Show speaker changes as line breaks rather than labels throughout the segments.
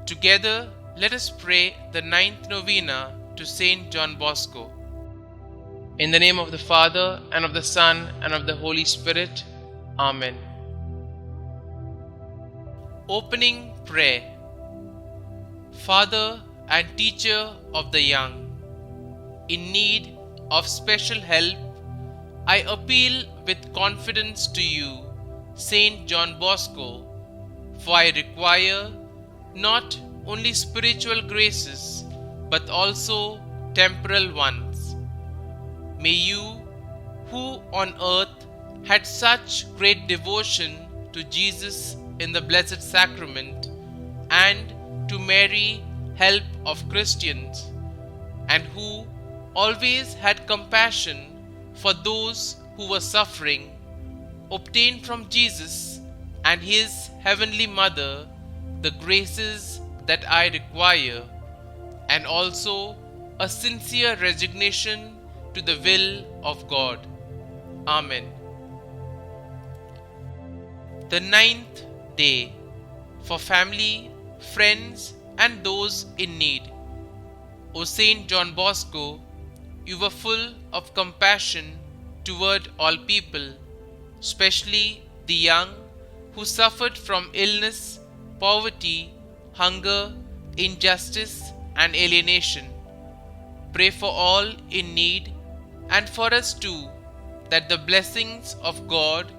Together, let us pray the ninth novena to St John Bosco. In the name of the Father, and of the Son, and of the Holy Spirit. Amen. Opening Prayer. Father and teacher of the young, in need of special help, I appeal with confidence to you, St John Bosco, for I require not only spiritual graces, but also temporal ones. May you, who on earth had such great devotion to Jesus in the Blessed Sacrament and to Mary, help of Christians, and who always had compassion for those who were suffering, obtain from Jesus and his heavenly Mother the graces that I require, and also a sincere resignation to the will of God. Amen. The ninth day, for family, friends, and those in need. O St John Bosco, you were full of compassion toward all people, especially the young who suffered from illness, poverty, hunger, injustice, and alienation. Pray for all in need and for us too, that the blessings of God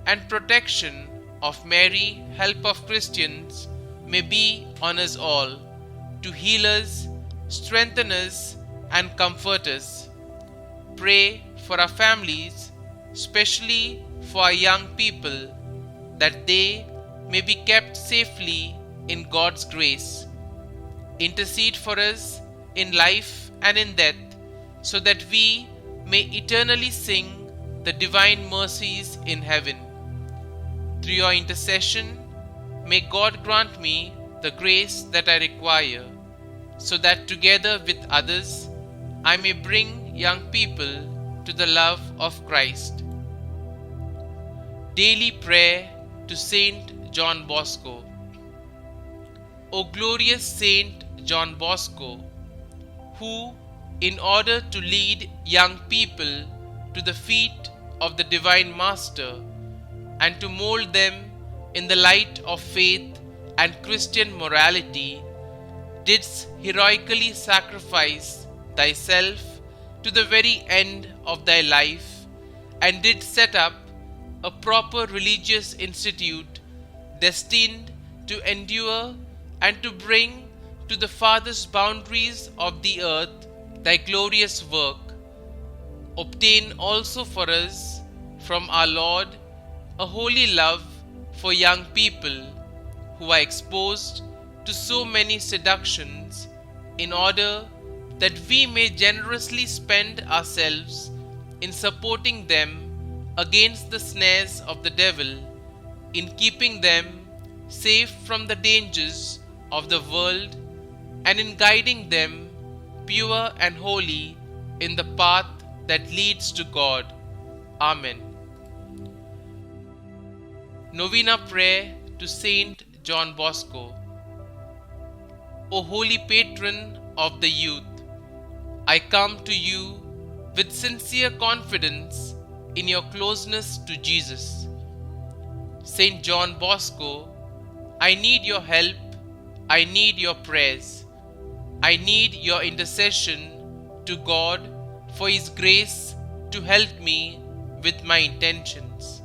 and protection of Mary, help of Christians, may be on us all, to heal us, strengthen us, and comfort us. Pray for our families, especially for our young people, that they may be kept safely in God's grace. Intercede for us in life and in death, so that we may eternally sing the divine mercies in heaven. Through your intercession, may God grant me the grace that I require, so that together with others I may bring young people to the love of Christ. Daily Prayer to St John Bosco. O glorious St John Bosco, who, in order to lead young people to the feet of the Divine Master and to mold them in the light of faith and Christian morality, didst heroically sacrifice thyself to the very end of thy life, and did set up a proper religious institute destined to endure and to bring to the farthest boundaries of the earth thy glorious work. Obtain also for us from our Lord a holy love for young people who are exposed to so many seductions, in order that we may generously spend ourselves in supporting them against the snares of the devil, in keeping them safe from the dangers of the world, and in guiding them pure and holy in the path that leads to God. Amen. Novena Prayer to St John Bosco. O holy patron of the youth, I come to you with sincere confidence in your closeness to Jesus. St John Bosco, I need your help, I need your prayers, I need your intercession to God for His grace to help me with my intentions.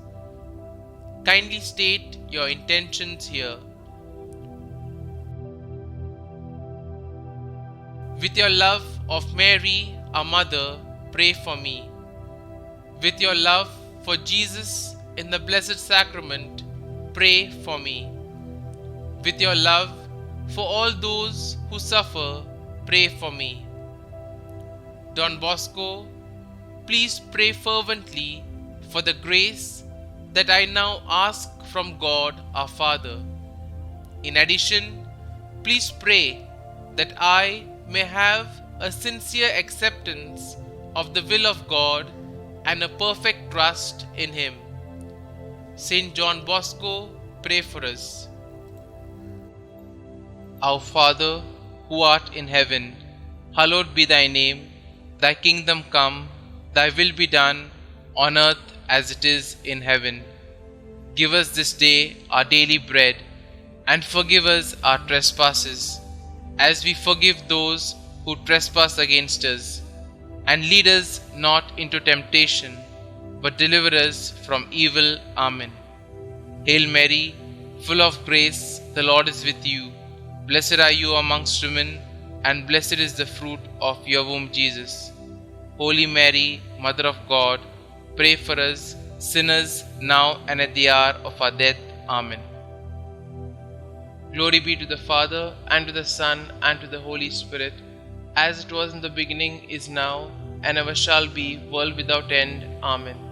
Kindly state your intentions here. With your love of Mary, our Mother, pray for me. With your love for Jesus in the Blessed Sacrament, pray for me. With your love for all those who suffer, pray for me. Don Bosco, please pray fervently for the grace that I now ask from God our Father. In addition, please pray that I may have a sincere acceptance of the will of God and a perfect trust in Him. St. John Bosco, pray for us. Our Father, who art in heaven, hallowed be thy name. Thy kingdom come, thy will be done, on earth as it is in heaven. Give us this day our daily bread, and forgive us our trespasses, as we forgive those who trespass against us. And lead us not into temptation, but deliver us from evil. Amen. Hail Mary, full of grace, the Lord is with you. Blessed are you amongst women, and blessed is the fruit of your womb, Jesus. Holy Mary, Mother of God, pray for us sinners now and at the hour of our death. Amen. Glory be to the Father, and to the Son, and to the Holy Spirit, as it was in the beginning, is now, and ever shall be, world without end. Amen.